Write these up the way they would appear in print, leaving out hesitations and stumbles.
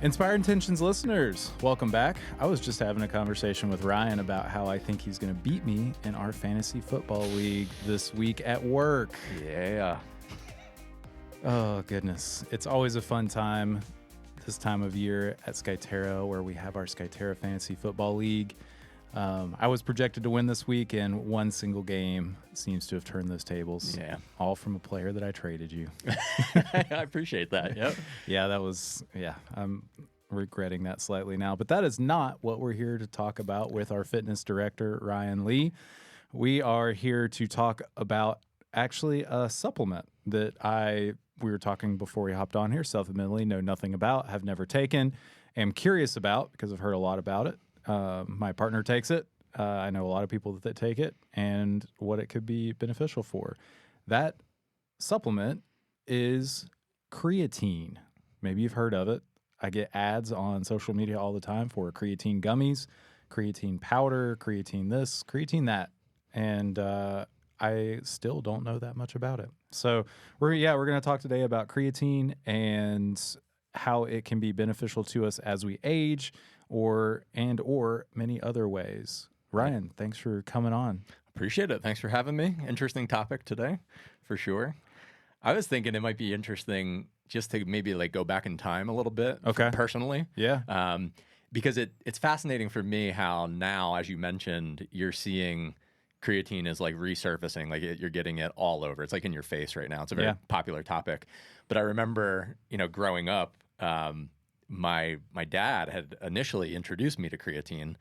Inspired Intentions listeners, welcome back. I was just having a conversation with Ryan about how I think he's going to beat me in our fantasy football league this week at work. Yeah. Oh, goodness. It's always a fun time this time of year at Skyterra where we have our Skyterra Fantasy Football League. I was projected to win this week, and one single game seems to have turned those tables. Yeah. All from a player that I traded you. I appreciate that. Yep. Yeah, I'm regretting that slightly now. But that is not what we're here to talk about with our fitness director, Ryan Lee. We are here to talk about actually a supplement that we were talking before we hopped on here, self-admittedly know nothing about, have never taken, am curious about because I've heard a lot about it. My partner takes it. I know a lot of people that take it and what it could be beneficial for. That supplement is creatine. Maybe you've heard of it. I get ads on social media all the time for creatine gummies, creatine powder, creatine this, creatine that. And I still don't know that much about it. So we're going to talk today about creatine and how it can be beneficial to us as we age or many other ways. Ryan, thanks for coming on. Appreciate it. Thanks for having me. Interesting topic today, for sure. I was thinking it might be interesting just to maybe like go back in time a little bit. Okay. Personally. Yeah. Because it's fascinating for me how now, as you mentioned, you're seeing creatine is like resurfacing, like you're getting it all over. It's like in your face right now. It's a very popular topic. But I remember, growing up, my dad had initially introduced me to creatine.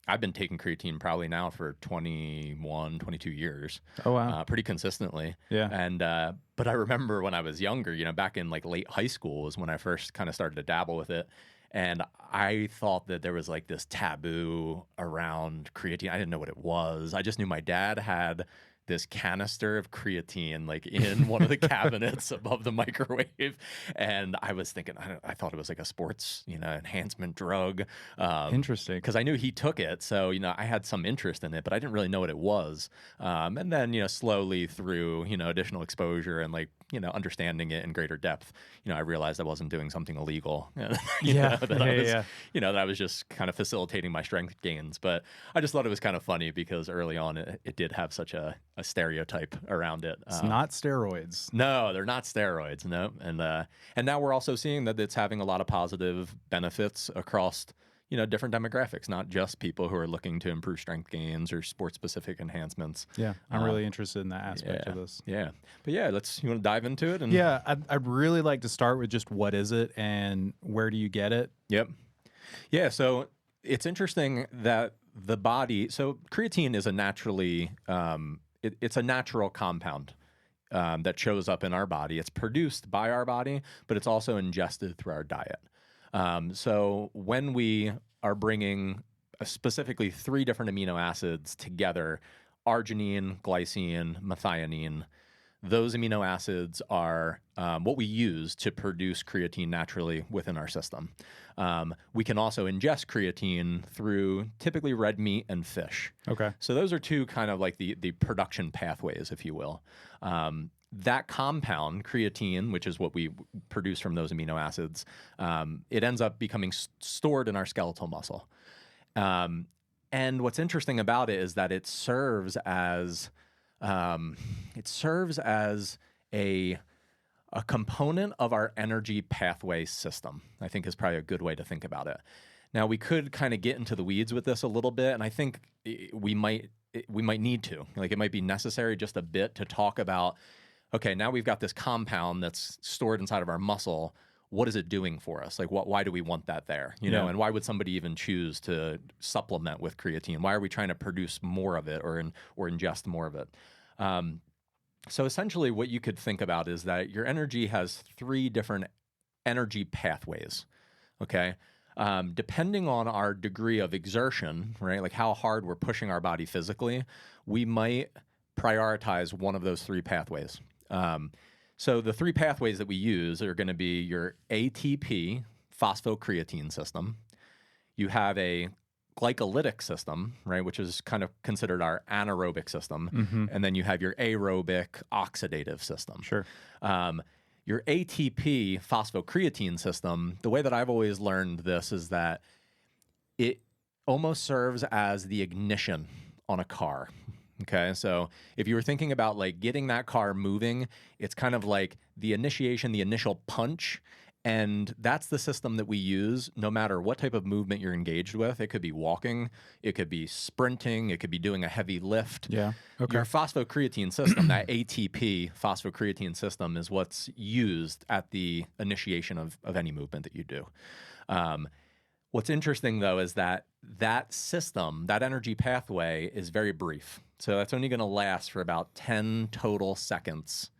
I've been taking creatine probably now for 21, 22 years. Oh, wow. Pretty consistently. Yeah. And, but I remember when I was younger, back in like late high school was when I first kind of started to dabble with it. And I thought that there was like this taboo around creatine. I didn't know what it was. I just knew my dad had this canister of creatine like in one of the cabinets above the microwave. And I was thinking, I thought it was like a sports, enhancement drug. Interesting. Because I knew he took it. So, I had some interest in it, but I didn't really know what it was. And then, slowly through, additional exposure and like, understanding it in greater depth, I realized I wasn't doing something illegal. That I was just kind of facilitating my strength gains. But I just thought it was kind of funny because early on it did have such a stereotype around it. It's not steroids. No, they're not steroids. No. And now we're also seeing that it's having a lot of positive benefits across different demographics, not just people who are looking to improve strength gains or sport-specific enhancements. Yeah, I'm really interested in that aspect of this. Yeah. But yeah, you want to dive into it? And yeah, I'd really like to start with just what is it and where do you get it? Yep. Yeah, so it's interesting that the body, so creatine is a naturally, it's a natural compound that shows up in our body. It's produced by our body, but it's also ingested through our diet. So when we are bringing specifically 3 different amino acids together, arginine, glycine, methionine, those amino acids are what we use to produce creatine naturally within our system. We can also ingest creatine through typically red meat and fish. Okay. So those are 2 kind of like the production pathways, if you will. That compound, creatine, which is what we produce from those amino acids, it ends up becoming stored in our skeletal muscle. And what's interesting about it is that it serves as a component of our energy pathway system, I think is probably a good way to think about it. Now, we could kind of get into the weeds with this a little bit, and I think we might need to. Like, it might be necessary just a bit to talk about, okay, now we've got this compound that's stored inside of our muscle. What is it doing for us? Like, why do we want that there? And why would somebody even choose to supplement with creatine? Why are we trying to produce more of it or ingest more of it? So essentially what you could think about is that your energy has 3 different energy pathways, okay? Depending on our degree of exertion, right, like how hard we're pushing our body physically, we might prioritize one of those 3 pathways. So the 3 pathways that we use are going to be your ATP phosphocreatine system. You have a glycolytic system, right, which is kind of considered our anaerobic system. And then you have your aerobic oxidative system. Sure. your ATP phosphocreatine system, the way that I've always learned this is that it almost serves as the ignition on a car. Okay, so if you were thinking about like getting that car moving, it's kind of like the initiation, the initial punch. And that's the system that we use no matter what type of movement you're engaged with. It could be walking, it could be sprinting, it could be doing a heavy lift. Yeah. Okay. Your phosphocreatine system, that ATP phosphocreatine system, is what's used at the initiation of any movement that you do. What's interesting, though, is that that system, that energy pathway, is very brief. So that's only going to last for about 10 total seconds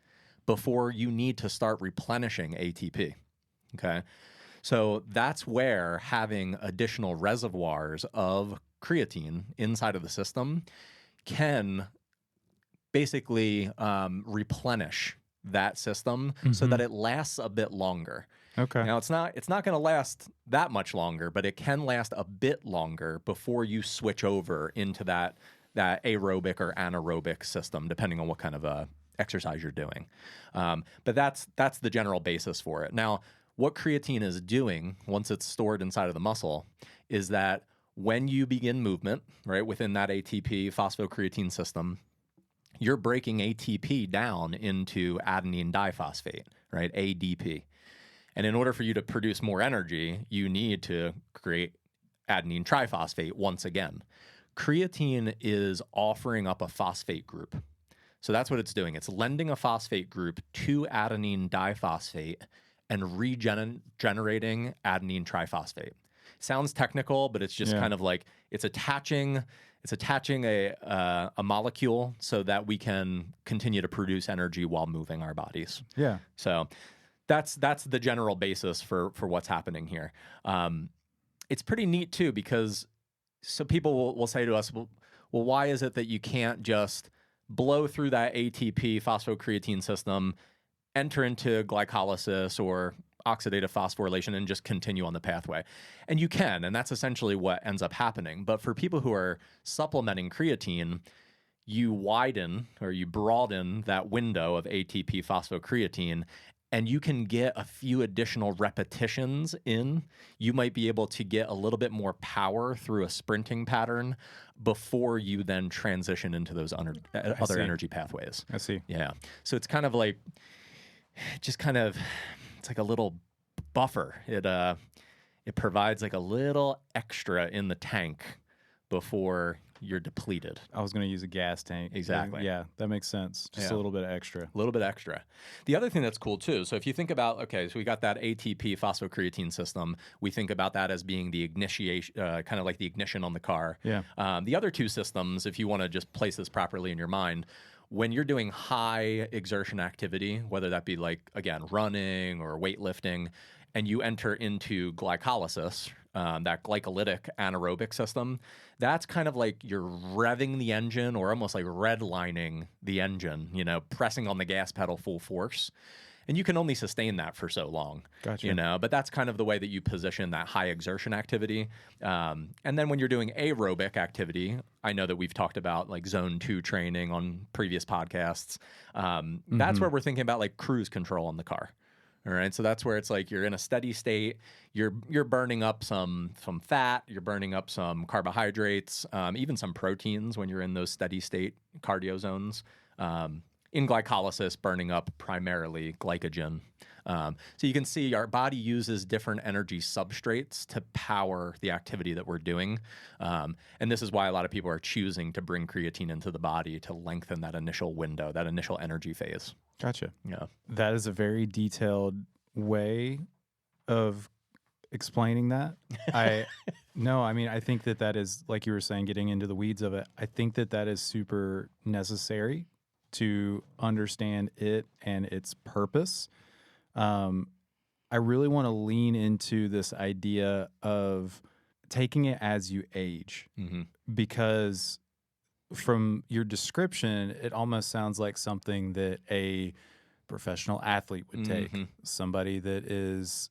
before you need to start replenishing ATP. Okay. So that's where having additional reservoirs of creatine inside of the system can basically replenish that system so that it lasts a bit longer. Okay. Now it's not going to last that much longer, but it can last a bit longer before you switch over into that aerobic or anaerobic system, depending on what kind of exercise you're doing. But that's the general basis for it. Now, what creatine is doing once it's stored inside of the muscle is that when you begin movement, right, within that ATP phosphocreatine system, you're breaking ATP down into adenine diphosphate, right, ADP. And in order for you to produce more energy, you need to create adenine triphosphate once again. Creatine is offering up a phosphate group. So that's what it's doing. It's lending a phosphate group to adenine diphosphate and regenerating adenine triphosphate. Sounds technical, but it's just kind of like it's attaching a molecule so that we can continue to produce energy while moving our bodies. Yeah. So that's the general basis for what's happening here. It's pretty neat too, because so people will say to us, well, why is it that you can't just blow through that ATP phosphocreatine system, enter into glycolysis or oxidative phosphorylation and just continue on the pathway? And you can, and that's essentially what ends up happening. But for people who are supplementing creatine, you widen or you broaden that window of ATP phosphocreatine, and you can get a few additional repetitions in. You might be able to get a little bit more power through a sprinting pattern before you then transition into those other energy pathways. I see. Yeah. So it's kind of like, it's like a little buffer. It provides like a little extra in the tank before you're depleted. I was going to use a gas tank. Exactly. Yeah, that makes sense. Just a little bit extra. A little bit extra. The other thing that's cool too, so if you think about, okay, so we got that ATP phosphocreatine system. We think about that as being the ignition, kind of like the ignition on the car. Yeah. The other two systems, if you want to just place this properly in your mind, when you're doing high exertion activity, whether that be like, again, running or weightlifting, and you enter into glycolysis, that glycolytic anaerobic system, that's kind of like you're revving the engine or almost like redlining the engine, pressing on the gas pedal full force. And you can only sustain that for so long. Gotcha. But that's kind of the way that you position that high exertion activity. And then when you're doing aerobic activity, I know that we've talked about like zone 2 training on previous podcasts. That's where we're thinking about like cruise control on the car. All right. So that's where it's like you're in a steady state. You're burning up some fat. You're burning up some carbohydrates, even some proteins when you're in those steady state cardio zones. In glycolysis, burning up primarily glycogen. So you can see our body uses different energy substrates to power the activity that we're doing. And this is why a lot of people are choosing to bring creatine into the body to lengthen that initial window, that initial energy phase. Gotcha. Yeah. That is a very detailed way of explaining that. I think that is, like you were saying, getting into the weeds of it. I think that is super necessary to understand it and its purpose. I really want to lean into this idea of taking it as you age, because from your description, it almost sounds like something that a professional athlete would take, somebody that is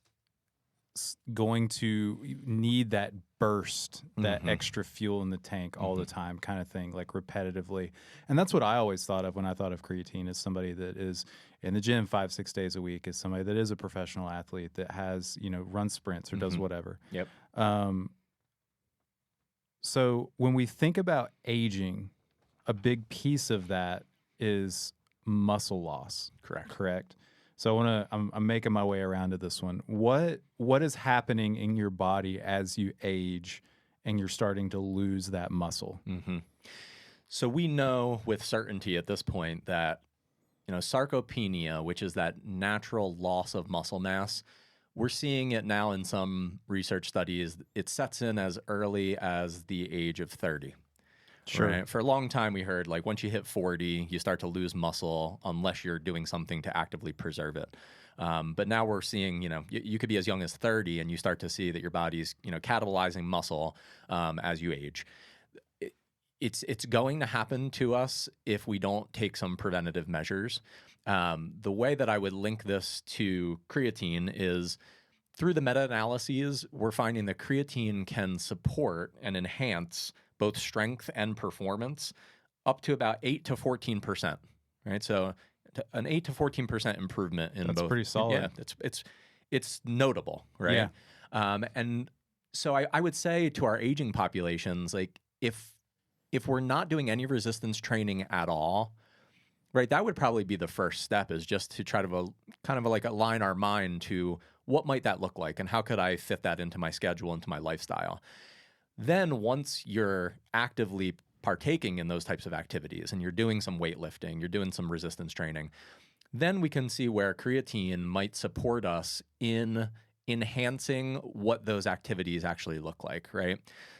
going to need that burst that extra fuel in the tank all the time kind of thing, like repetitively. And that's what I always thought of when I thought of creatine, as somebody that is in the gym 5-6 days a week, as somebody that is a professional athlete that has, runs sprints or does whatever. Yep. So when we think about aging, a big piece of that is muscle loss. Correct. So I'm making my way around to this one. What is happening in your body as you age and you're starting to lose that muscle? So we know with certainty at this point that, sarcopenia, which is that natural loss of muscle mass, we're seeing it now in some research studies. It sets in as early as the age of 30. Sure. Right? For a long time, we heard like once you hit 40, you start to lose muscle unless you're doing something to actively preserve it. But now we're seeing, you could be as young as 30 and you start to see that your body's, catabolizing muscle as you age. It's going to happen to us if we don't take some preventative measures. The way that I would link this to creatine is through the meta-analyses, we're finding that creatine can support and enhance both strength and performance up to about 8 to 14%, right? So an 8 to 14% improvement in both. That's pretty solid. Yeah, it's notable, right? Yeah. And so I would say to our aging populations, like if we're not doing any resistance training at all, right, that would probably be the first step, is just to try to kind of like align our mind to what might that look like and how could I fit that into my schedule, into my lifestyle. Then once you're actively partaking in those types of activities and you're doing some weightlifting, you're doing some resistance training, then we can see where creatine might support us in enhancing what those activities actually look like, right?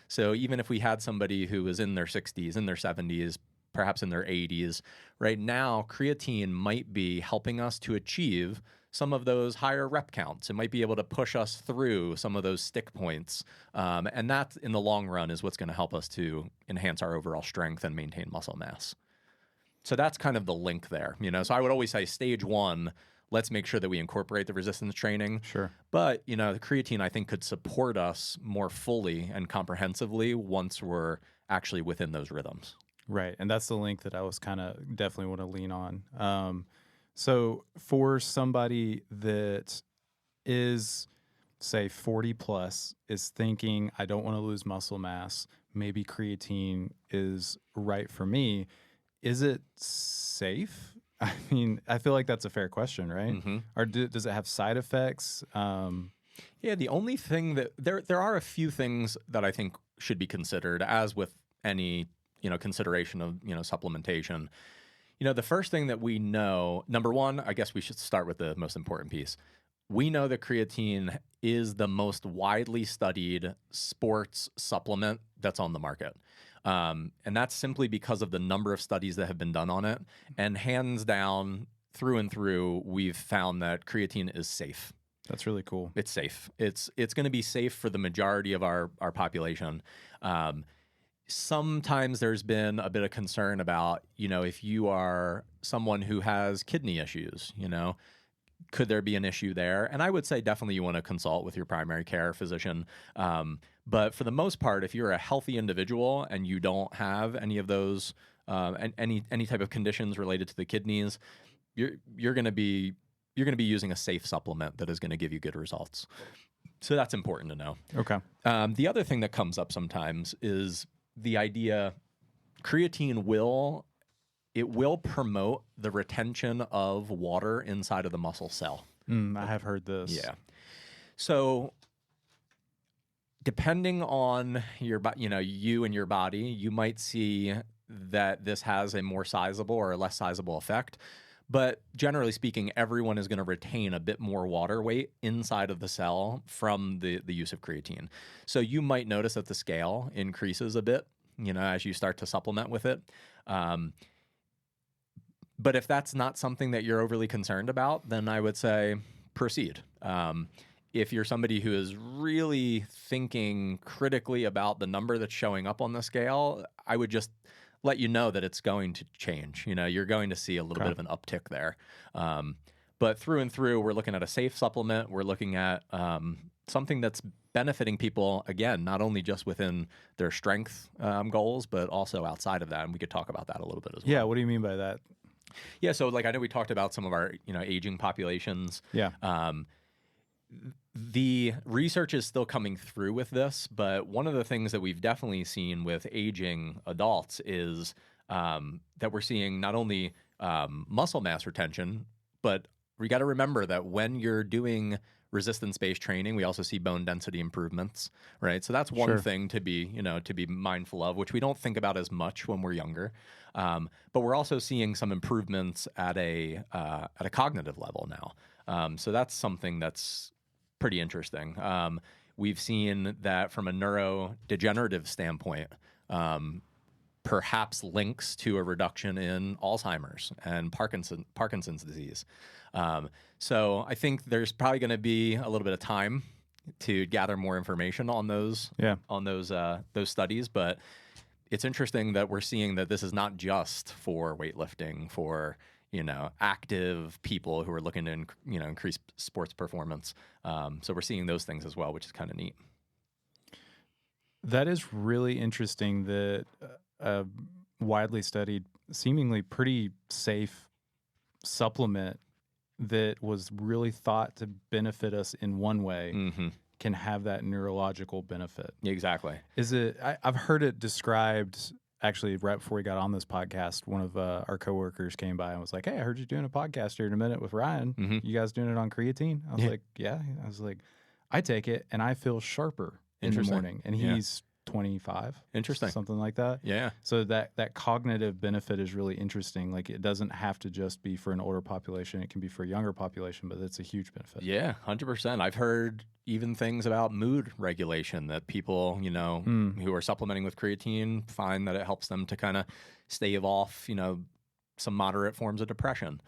So even if we had somebody who was in their 60s, in their 70s, perhaps in their 80s, right now, creatine might be helping us to achieve some of those higher rep counts. It might be able to push us through some of those stick points. And that, in the long run, is what's going to help us to enhance our overall strength and maintain muscle mass. So that's kind of the link there. So I would always say stage one, let's make sure that we incorporate the resistance training. Sure. But, the creatine, I think, could support us more fully and comprehensively once we're actually within those rhythms. Right. And that's the link that I was kind of definitely want to lean on. So for somebody that is, say, 40 plus, is thinking, I don't want to lose muscle mass, maybe creatine is right for me, is it safe? I mean, I feel like that's a fair question, right? Or does it have side effects? Yeah, the only thing that there are a few things that I think should be considered, as with any consideration of supplementation. The first thing that we know, number one, I guess we should start with the most important piece. We know that creatine is the most widely studied sports supplement that's on the market. And that's simply because of the number of studies that have been done on it. And hands down, through and through, we've found that creatine is safe. That's really cool. It's safe. It's going to be safe for the majority of our population. Sometimes there's been a bit of concern about, if you are someone who has kidney issues, could there be an issue there? And I would say definitely you want to consult with your primary care physician. But for the most part, if you're a healthy individual and you don't have any of those, any type of conditions related to the kidneys, you're going to be using a safe supplement that is going to give you good results. So that's important to know. Okay. The other thing that comes up sometimes is the idea creatine will promote the retention of water inside of the muscle cell. I have heard this. Yeah. So depending on you and your body, you might see that this has a more sizable or a less sizable effect. But generally speaking, everyone is going to retain a bit more water weight inside of the cell from the use of creatine. So you might notice that the scale increases a bit, as you start to supplement with it. But if that's not something that you're overly concerned about, then I would say proceed. If you're somebody who is really thinking critically about the number that's showing up on the scale, I would just let you know that it's going to change. You're going to see a little bit of an uptick there. But through and through, we're looking at a safe supplement. We're looking at something that's benefiting people, again, not only just within their strength goals, but also outside of that. And we could talk about that a little bit as well. Yeah, what do you mean by that? Yeah, so like I know we talked about some of our aging populations. Yeah. The research is still coming through with this, but one of the things that we've definitely seen with aging adults is that we're seeing not only muscle mass retention, but we got to remember that when you're doing resistance-based training, we also see bone density improvements, right? So that's one thing to be mindful of, which we don't think about as much when we're younger. But we're also seeing some improvements at a cognitive level now. So that's something that's pretty interesting. We've seen that from a neurodegenerative standpoint, perhaps links to a reduction in Alzheimer's and Parkinson's disease. So I think there's probably going to be a little bit of time to gather more information on those studies, but it's interesting that we're seeing that this is not just for weightlifting, for active people who are looking to increase sports performance. So we're seeing those things as well, which is kind of neat. That is really interesting that a widely studied, seemingly pretty safe supplement that was really thought to benefit us in one way can have that neurological benefit. Exactly. Is it? I've heard it described. Actually, right before we got on this podcast, one of our coworkers came by and was like, "Hey, I heard you doing a podcast here in a minute with Ryan. You guys doing it on creatine?" I was like, "Yeah." I was like, "I take it and I feel sharper in the morning." And he's 25. Interesting. Something like that. Yeah. So that cognitive benefit is really interesting. Like, it doesn't have to just be for an older population. It can be for a younger population, but it's a huge benefit. Yeah, 100%. I've heard even things about mood regulation that people, who are supplementing with creatine find that it helps them to kind of stave off, some moderate forms of depression.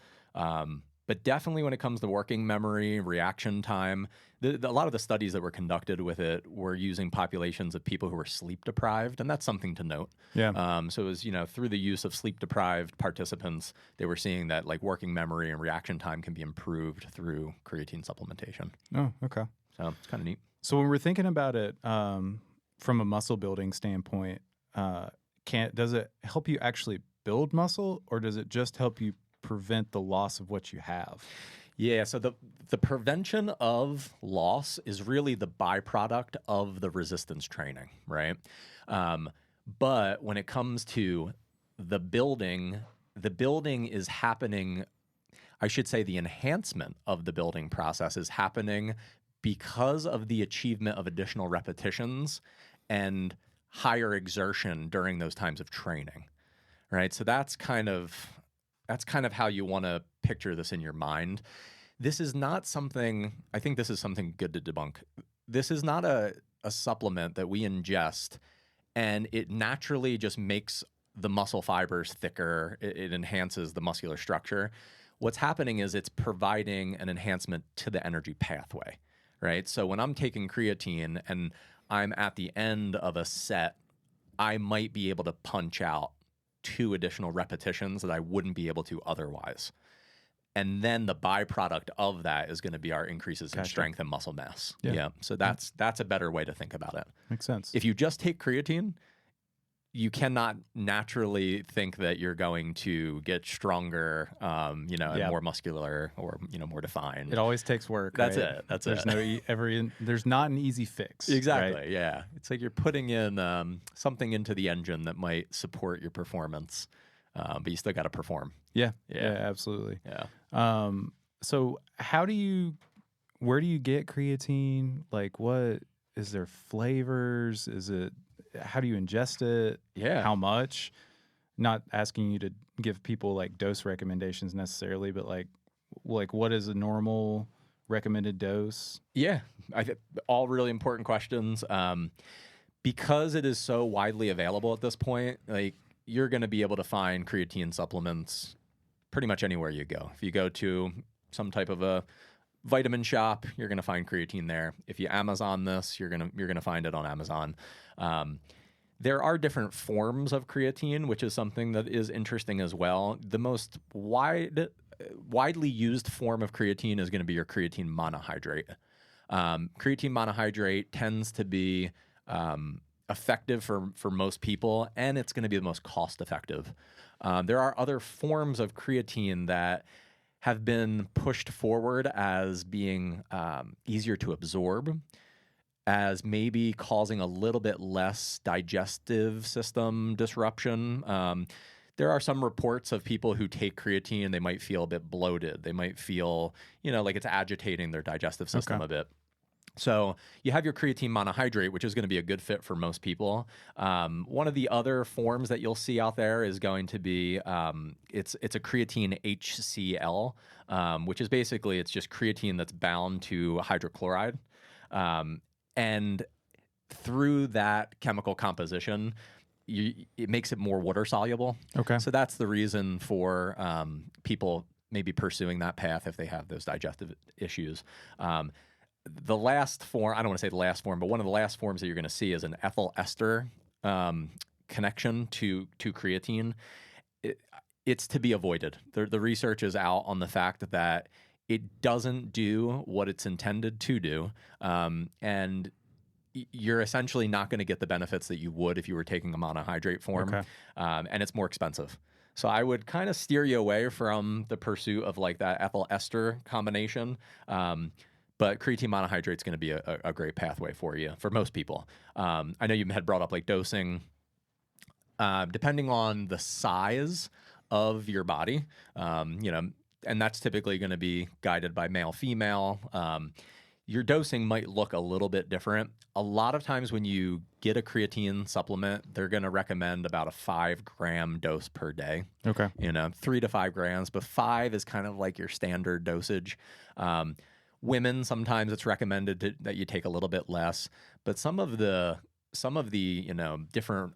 But definitely when it comes to working memory, reaction time, a lot of the studies that were conducted with it were using populations of people who were sleep deprived, and that's something to note. Yeah. So it was, through the use of sleep deprived participants, they were seeing that like working memory and reaction time can be improved through creatine supplementation. Oh, okay. So it's kind of neat. So when we're thinking about it from a muscle building standpoint, does it help you actually build muscle, or does it just help you prevent the loss of what you have? Yeah, so the prevention of loss is really the byproduct of the resistance training, right? But when it comes to the building is happening, I should say the enhancement of the building process is happening because of the achievement of additional repetitions and higher exertion during those times of training, right? So that's kind of how you want to picture this in your mind. This is not something, I think this is something good to debunk. This is not a supplement that we ingest and it naturally just makes the muscle fibers thicker. It enhances the muscular structure. What's happening is it's providing an enhancement to the energy pathway, right? So when I'm taking creatine and I'm at the end of a set, I might be able to punch out 2 additional repetitions that I wouldn't be able to otherwise. And then the byproduct of that is going to be our increases in strength and muscle mass. Yeah. So that's a better way to think about it. Makes sense. If you just take creatine, you cannot naturally think that you're going to get stronger, and more muscular or, more defined. It always takes work. That's right? it. That's there's it. There's not an easy fix. Exactly. Right? Yeah. It's like you're putting in something into the engine that might support your performance, but you still got to perform. Yeah. Absolutely. Yeah. So where do you get creatine? Like, is there flavors? How do you ingest it? Yeah. How much? Not asking you to give people like dose recommendations necessarily, but like what is a normal recommended dose? Yeah. All really important questions. Because it is so widely available at this point, like you're going to be able to find creatine supplements pretty much anywhere you go. If you go to some type of a vitamin shop, you're going to find creatine there. If you Amazon this, you're going to find it on Amazon. There are different forms of creatine, which is something that is interesting as well. The most wide widely used form of creatine is going to be your creatine monohydrate. Creatine monohydrate tends to be effective for most people, and it's going to be the most cost effective. There are other forms of creatine that have been pushed forward as being easier to absorb, as maybe causing a little bit less digestive system disruption. There are some reports of people who take creatine, they might feel a bit bloated. They might feel, like it's agitating their digestive system a bit. So you have your creatine monohydrate, which is going to be a good fit for most people. One of the other forms that you'll see out there is going to be it's a creatine HCl, which is basically it's just creatine that's bound to hydrochloride, and through that chemical composition, it makes it more water soluble. Okay. So that's the reason for people maybe pursuing that path if they have those digestive issues. The last form, I don't want to say the last form, but one of the last forms that you're going to see is an ethyl ester connection to creatine. It's to be avoided. The research is out on the fact that it doesn't do what it's intended to do, and you're essentially not going to get the benefits that you would if you were taking a monohydrate form, and it's more expensive. So I would kind of steer you away from the pursuit of like that ethyl ester combination. But creatine monohydrate is going to be a great pathway for you, for most people. I know you had brought up like dosing. Depending on the size of your body, and that's typically going to be guided by male, female. Your dosing might look a little bit different. A lot of times when you get a creatine supplement, they're going to recommend about a 5-gram dose per day. Okay. 3 to 5 grams, but 5 is kind of like your standard dosage. Women, sometimes it's recommended that you take a little bit less, but some of the different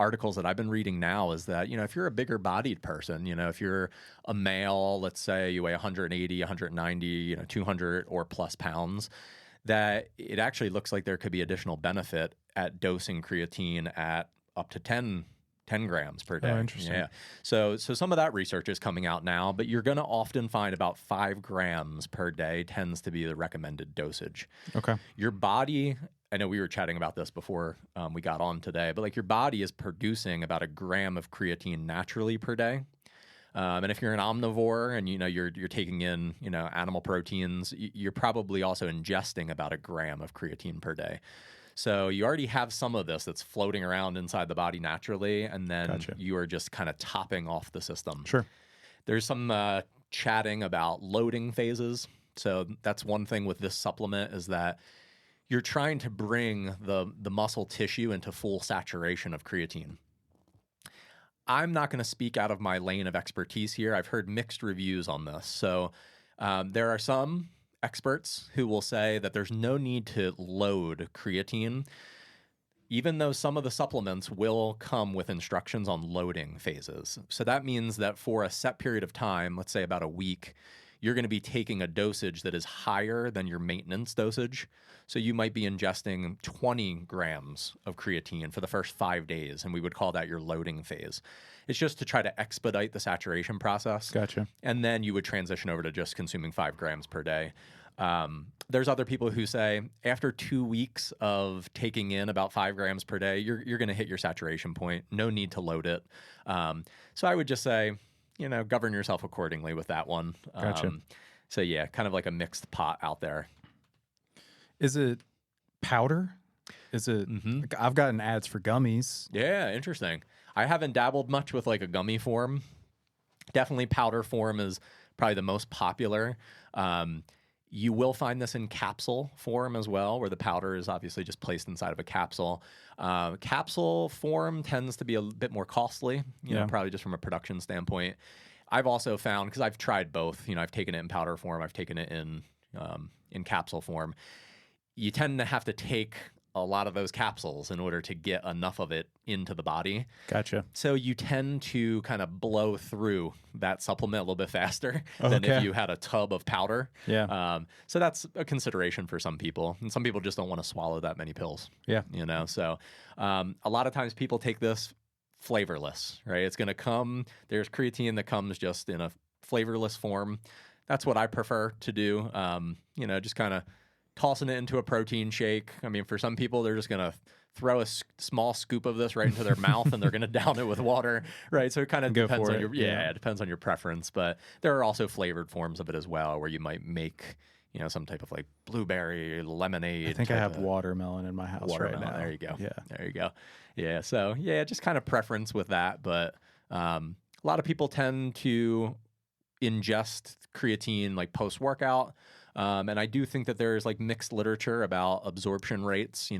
articles that I've been reading now is that, if you're a bigger bodied person, if you're a male, let's say you weigh 180, 190, 200 or plus pounds, that it actually looks like there could be additional benefit at dosing creatine at up to 10 grams per day. Oh, interesting. Yeah. So some of that research is coming out now, but you're going to often find about 5 grams per day tends to be the recommended dosage. Okay. Your body, I know we were chatting about this before we got on today, but like your body is producing about 1 gram of creatine naturally per day. And if you're an omnivore and you're taking in animal proteins, you're probably also ingesting about 1 gram of creatine per day. So you already have some of this that's floating around inside the body naturally, and then you are just kind of topping off the system. Sure. There's some chatting about loading phases. So that's one thing with this supplement is that you're trying to bring the muscle tissue into full saturation of creatine. I'm not going to speak out of my lane of expertise here. I've heard mixed reviews on this. So there are some experts who will say that there's no need to load creatine, even though some of the supplements will come with instructions on loading phases. So that means that for a set period of time, let's say about a week, you're going to be taking a dosage that is higher than your maintenance dosage. So you might be ingesting 20 grams of creatine for the first 5 days, and we would call that your loading phase. It's just to try to expedite the saturation process. Gotcha. And then you would transition over to just consuming 5 grams per day. There's other people who say after 2 weeks of taking in about 5 grams per day, you're going to hit your saturation point. No need to load it. So I would just say, govern yourself accordingly with that one. Gotcha. So yeah, kind of like a mixed pot out there. Is it powder? Is it? Like, I've gotten ads for gummies. Yeah, interesting. I haven't dabbled much with like a gummy form. Definitely powder form is probably the most popular. You will find this in capsule form as well, where the powder is obviously just placed inside of a capsule. Capsule form tends to be a bit more costly, probably just from a production standpoint. I've also found, because I've tried both, I've taken it in powder form, I've taken it in capsule form. You tend to have to take a lot of those capsules in order to get enough of it into the body. Gotcha. So you tend to kind of blow through that supplement a little bit faster than if you had a tub of powder. Yeah. So that's a consideration for some people. And some people just don't want to swallow that many pills. Yeah. So a lot of times people take this flavorless, right? It's going to come, there's creatine that comes just in a flavorless form. That's what I prefer to do. Just kind of tossing it into a protein shake. I mean, for some people, they're just going to throw a small scoop of this right into their mouth and they're going to down it with water, right? So it kind of depends on it depends on your preference. But there are also flavored forms of it as well, where you might make, some type of like blueberry lemonade. I think I have watermelon in my house right now. There you go. Yeah. There you go. Yeah. So just kind of preference with that. But a lot of people tend to ingest creatine like post-workout. And I do think that there's like mixed literature about absorption rates,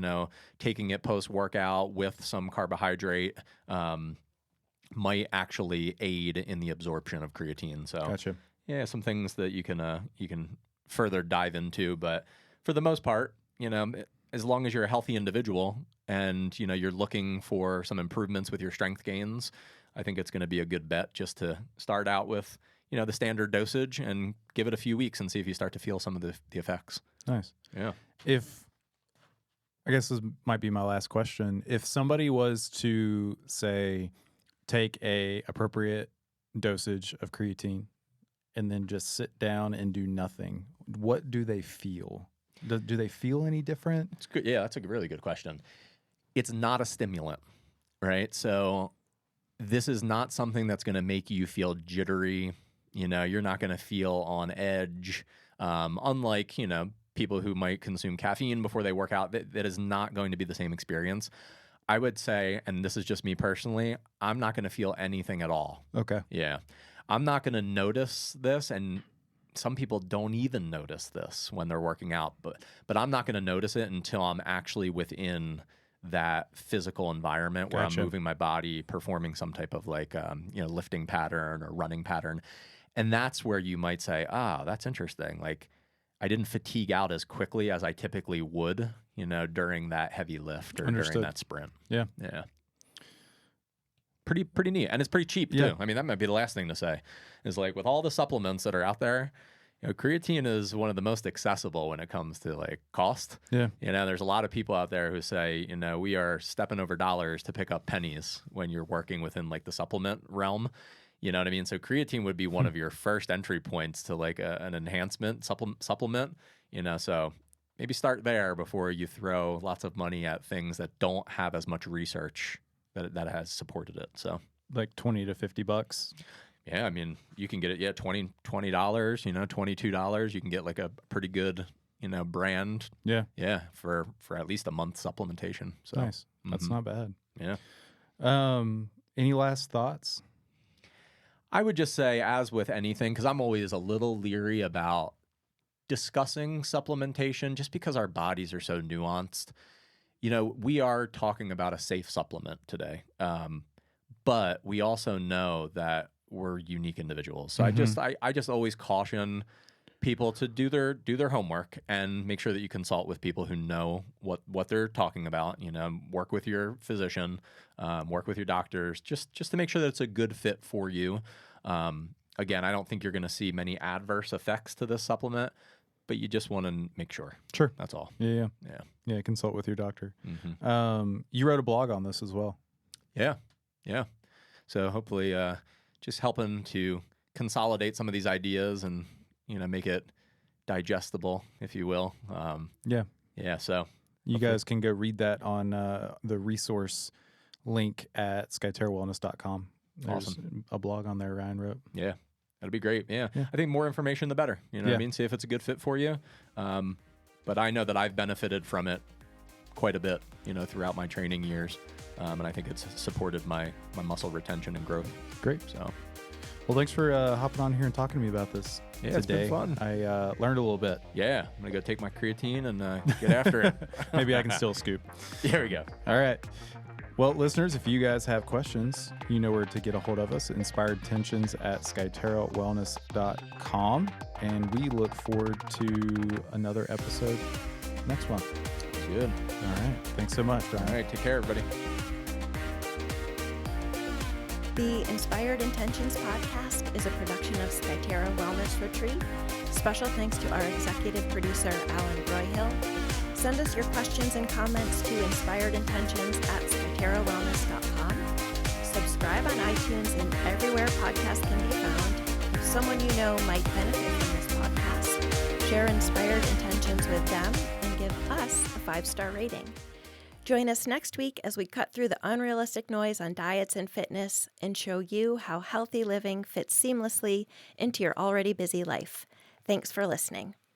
taking it post-workout with some carbohydrate might actually aid in the absorption of creatine. So gotcha. Yeah, some things that you can further dive into. But for the most part, as long as you're a healthy individual and, you're looking for some improvements with your strength gains, I think it's going to be a good bet just to start out with, the standard dosage and give it a few weeks and see if you start to feel some of the effects. Nice. Yeah. I guess this might be my last question. If somebody was to, say, take a appropriate dosage of creatine and then just sit down and do nothing, what do they feel? Do they feel any different? It's good. Yeah, that's a really good question. It's not a stimulant, right? So this is not something that's going to make you feel jittery. You're not going to feel on edge. Unlike, people who might consume caffeine before they work out, that is not going to be the same experience. I would say, and this is just me personally, I'm not going to feel anything at all. Okay. Yeah. I'm not going to notice this, and some people don't even notice this when they're working out, but I'm not going to notice it until I'm actually within that physical environment where Gotcha. I'm moving my body, performing some type of like, lifting pattern or running pattern. And that's where you might say, that's interesting. Like I didn't fatigue out as quickly as I typically would, during that heavy lift or during that sprint. Yeah. Yeah. Pretty neat. And it's pretty cheap too. I mean, that might be the last thing to say is like with all the supplements that are out there, creatine is one of the most accessible when it comes to like cost. Yeah. There's a lot of people out there who say, we are stepping over dollars to pick up pennies when you're working within like the supplement realm. You know what I mean? So creatine would be one of your first entry points to like an enhancement supplement, so maybe start there before you throw lots of money at things that don't have as much research that has supported it. So like $20 to $50. Yeah. I mean, you can get it. Yeah. $20, $22. You can get like a pretty good, brand. Yeah. Yeah. For at least a month supplementation. So nice. That's not bad. Yeah. Any last thoughts? I would just say, as with anything, because I'm always a little leery about discussing supplementation just because our bodies are so nuanced. We are talking about a safe supplement today, but we also know that we're unique individuals. So I just always caution people to do their homework and make sure that you consult with people who know what they're talking about. Work with your physician, work with your doctors, just to make sure that it's a good fit for you. Again, I don't think you're going to see many adverse effects to this supplement, but you just want to make sure. Sure. That's all. Yeah. Consult with your doctor. You wrote a blog on this as well. Yeah. So hopefully, just helping to consolidate some of these ideas and make it digestible, if you will. Yeah. So you guys can go read that on the resource link at skyterrawellness.com. There's awesome. A blog on there Ryan wrote. Yeah. That'd be great. Yeah. I think more information, the better. You know what I mean? See if it's a good fit for you. But I know that I've benefited from it quite a bit, throughout my training years. And I think it's supported my muscle retention and growth. Great. So, well, thanks for hopping on here and talking to me about this today. It's been fun. I learned a little bit. Yeah. I'm going to go take my creatine and get after it. Maybe I can still scoop. There we go. All right. Well, listeners, if you guys have questions, you know where to get a hold of us, inspiredtensions@skyterrawellness.com. And we look forward to another episode next month. Good. All right. Thanks so much, Ryan. All right. Take care, everybody. The Inspired Intentions podcast is a production of Skyterra Wellness Retreat. Special thanks to our executive producer, Alan Broyhill. Send us your questions and comments to inspiredintentions@skyterrawellness.com. Subscribe on iTunes and everywhere podcasts can be found. someone you know might benefit from this podcast, share Inspired Intentions with them, and give us a 5-star rating. Join us next week as we cut through the unrealistic noise on diets and fitness and show you how healthy living fits seamlessly into your already busy life. Thanks for listening.